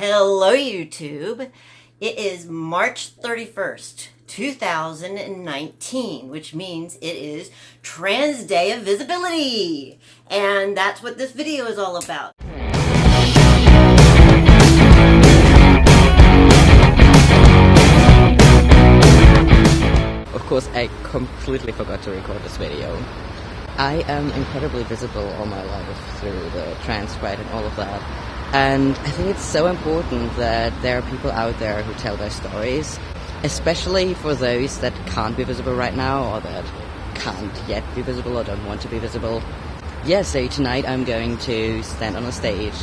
Hello, YouTube. It is March 31st, 2019, which means it is Trans Day of Visibility. And that's what this video is all about. Of course, I completely forgot to record this video. I am incredibly visible all my life through the trans pride and all of that. And I think it's so important that there are people out there who tell their stories, especially for those that can't be visible right now or that can't yet be visible or don't want to be visible. Yeah, so tonight I'm going to stand on a stage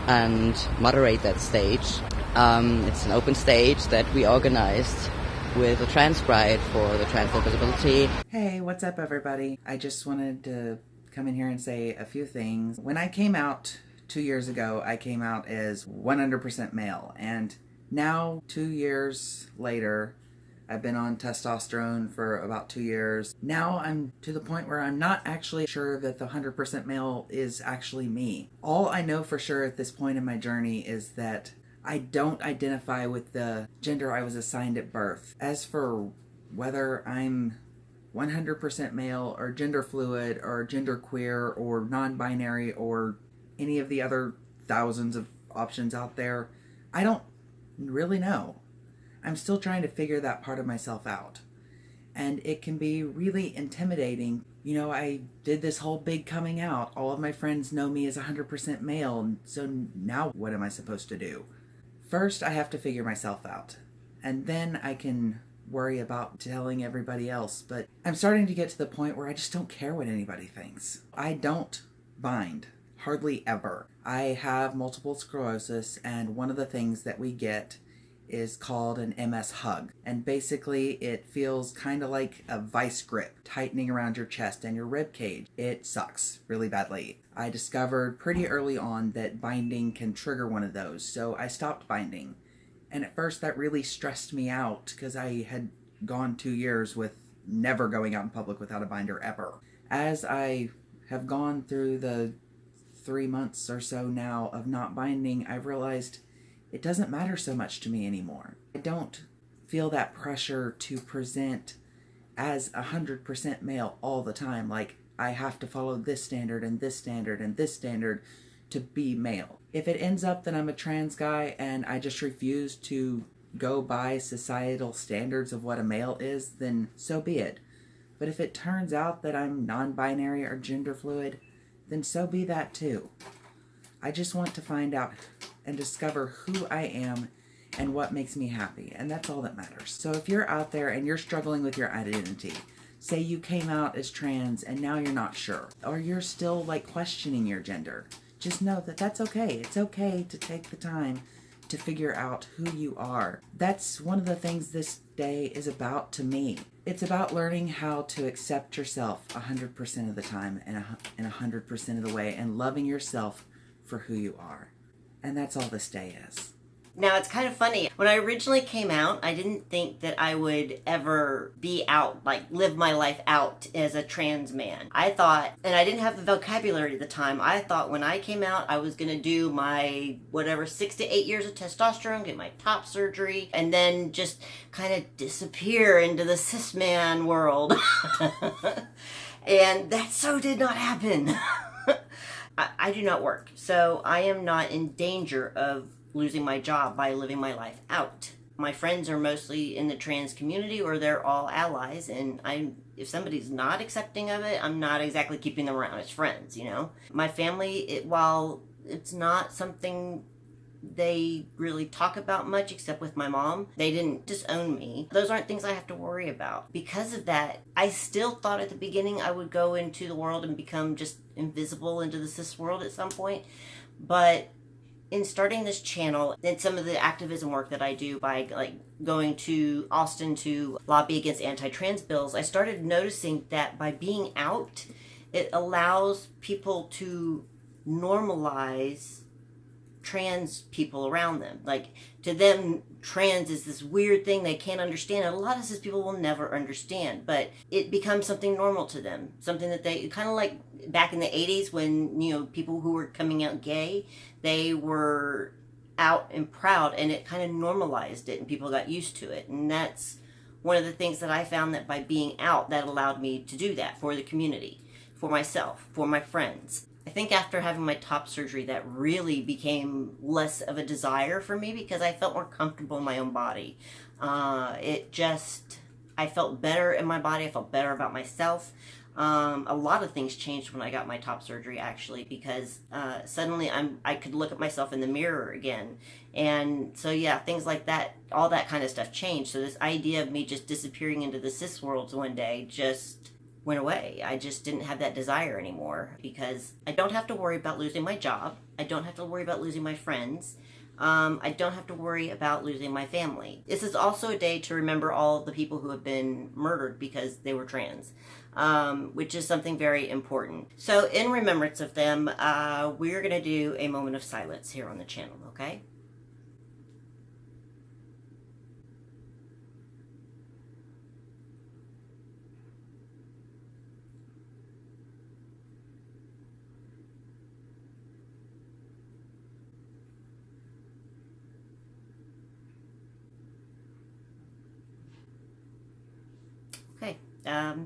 and moderate that stage. It's an open stage that we organized with the Trans Pride for the Trans Day Visibility. Hey, what's up everybody? I just wanted to come in here and say a few things. When I came out 2 years ago, I came out as 100% male, and now 2 years later, I've been on testosterone for about 2 years. Now I'm to the point where I'm not actually sure that the 100% male is actually me. All I know for sure at this point in my journey is that I don't identify with the gender I was assigned at birth. As for whether I'm 100% male or gender fluid or gender queer or non-binary or any of the other thousands of options out there, I don't really know. I'm still trying to figure that part of myself out. And it can be really intimidating. You know, I did this whole big coming out. All of my friends know me as 100% male, so now what am I supposed to do? First, I have to figure myself out. And then I can worry about telling everybody else. But I'm starting to get to the point where I just don't care what anybody thinks. I don't bind. Hardly ever. I have multiple sclerosis, and one of the things that we get is called an MS hug. And basically it feels kind of like a vice grip tightening around your chest and your rib cage. It sucks really badly. I discovered pretty early on that binding can trigger one of those, so I stopped binding. And at first that really stressed me out because I had gone 2 years with never going out in public without a binder ever. As I have gone through the 3 months or so now of not binding, I've realized it doesn't matter so much to me anymore. I don't feel that pressure to present as 100% male all the time, like I have to follow this standard and this standard and this standard to be male. If it ends up that I'm a trans guy and I just refuse to go by societal standards of what a male is, then so be it. But if it turns out that I'm non-binary or gender fluid, then so be that too. I just want to find out and discover who I am and what makes me happy, and that's all that matters. So if you're out there and you're struggling with your identity, say you came out as trans and now you're not sure, or you're still like questioning your gender, just know that that's okay. It's okay to take the time to figure out who you are. That's one of the things this day is about to me. It's about learning how to accept yourself 100% of the time and 100% of the way, and loving yourself for who you are. And that's all this day is. Now, it's kind of funny. When I originally came out, I didn't think that I would ever be out, like live my life out as a trans man. I thought, and I didn't have the vocabulary at the time, I thought when I came out, I was going to do my, 6 to 8 years of testosterone, get my top surgery, and then just kind of disappear into the cis man world. And that so did not happen. I do not work, so I am not in danger of losing my job by living my life out. My friends are mostly in the trans community, or they're all allies, and if somebody's not accepting of it, I'm not exactly keeping them around as friends, you know? My family, while it's not something they really talk about much, except with my mom, they didn't disown me. Those aren't things I have to worry about. Because of that, I still thought at the beginning I would go into the world and become just invisible into the cis world at some point, but in starting this channel and some of the activism work that I do by like going to Austin to lobby against anti-trans bills, I started noticing that by being out, it allows people to normalize trans people around them. Like, to them, trans is this weird thing they can't understand, and a lot of cis people will never understand, but it becomes something normal to them, something that they kind of like back in the 80s when, you know, people who were coming out gay, they were out and proud, and it kind of normalized it and people got used to it. And that's one of the things that I found, that by being out, that allowed me to do that for the community, for myself, for my friends. I think after having my top surgery, that really became less of a desire for me because I felt more comfortable in my own body. I felt better in my body. I felt better about myself. A lot of things changed when I got my top surgery, actually, because suddenly I could look at myself in the mirror again. And so, yeah, things like that, all that kind of stuff changed. So this idea of me just disappearing into the cis worlds one day just went away. I just didn't have that desire anymore because I don't have to worry about losing my job. I don't have to worry about losing my friends. I don't have to worry about losing my family. This is also a day to remember all of the people who have been murdered because they were trans, which is something very important. So in remembrance of them, we're going to do a moment of silence here on the channel, okay? Okay,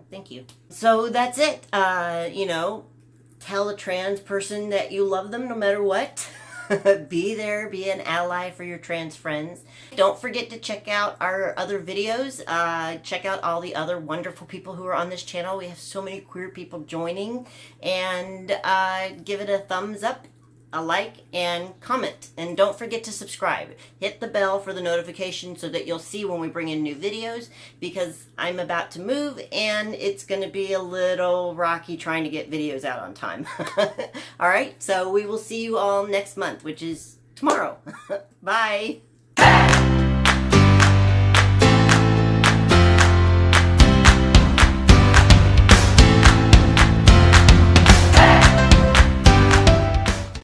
thank you. So that's it. Tell a trans person that you love them no matter what. Be there, be an ally for your trans friends. Don't forget to check out our other videos. Check out all the other wonderful people who are on this channel. We have so many queer people joining. And give it a thumbs up, a like, and comment. And don't forget to subscribe. Hit the bell for the notification so that you'll see when we bring in new videos, because I'm about to move and it's going to be a little rocky trying to get videos out on time. Alright, so we will see you all next month, which is tomorrow. Bye!